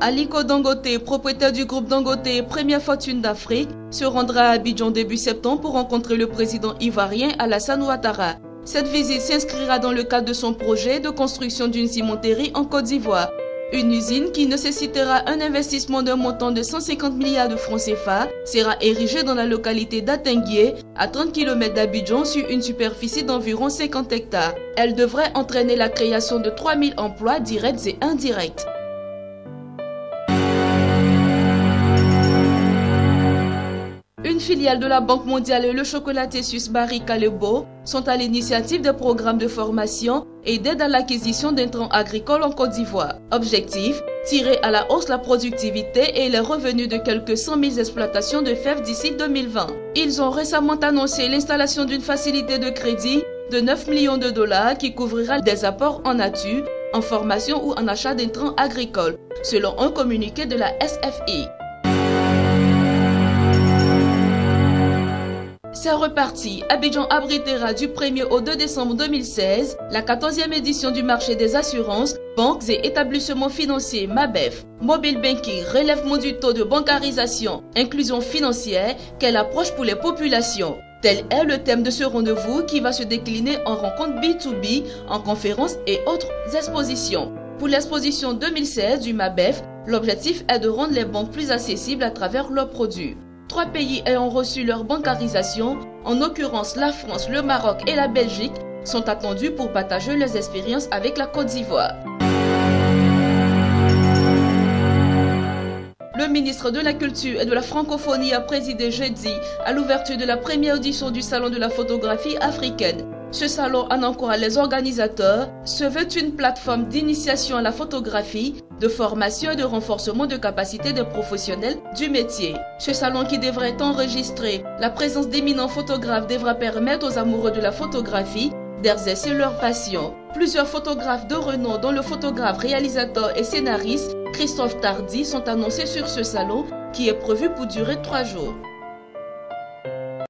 Aliko Dangote, propriétaire du groupe Dangote, première fortune d'Afrique, se rendra à Abidjan début septembre pour rencontrer le président ivoirien Alassane Ouattara. Cette visite s'inscrira dans le cadre de son projet de construction d'une cimenterie en Côte d'Ivoire. Une usine qui nécessitera un investissement d'un montant de 150 milliards de francs CFA sera érigée dans la localité d'Atenguié, à 30 km d'Abidjan sur une superficie d'environ 50 hectares. Elle devrait entraîner la création de 3000 emplois directs et indirects. Une filiale de la Banque mondiale et le chocolatier suisse Barry Callebaut sont à l'initiative de programmes de formation et d'aide à l'acquisition d'intrants agricoles en Côte d'Ivoire. Objectif, tirer à la hausse la productivité et les revenus de quelques 100 000 exploitations de fèves d'ici 2020. Ils ont récemment annoncé l'installation d'une facilité de crédit de 9 millions de dollars qui couvrira des apports en nature, en formation ou en achat d'intrants agricoles, selon un communiqué de la SFI. C'est reparti. Abidjan abritera du 1er au 2 décembre 2016 la 14e édition du marché des assurances, banques et établissements financiers MABEF. Mobile banking, relèvement du taux de bancarisation, inclusion financière, quelle approche pour les populations. Tel est le thème de ce rendez-vous qui va se décliner en rencontres B2B, en conférences et autres expositions. Pour l'exposition 2016 du MABEF, l'objectif est de rendre les banques plus accessibles à travers leurs produits. 3 pays ayant reçu leur bancarisation, en l'occurrence la France, le Maroc et la Belgique, sont attendus pour partager leurs expériences avec la Côte d'Ivoire. Le ministre de la Culture et de la Francophonie a présidé jeudi à l'ouverture de la première édition du Salon de la photographie africaine. Ce salon, en encourageant les organisateurs, se veut une plateforme d'initiation à la photographie, de formation et de renforcement de capacités des professionnels du métier. Ce salon qui devrait enregistrer la présence d'éminents photographes devra permettre aux amoureux de la photographie d'exercer leur passion. Plusieurs photographes de renom, dont le photographe, réalisateur et scénariste Christophe Tardy, sont annoncés sur ce salon qui est prévu pour durer 3 jours.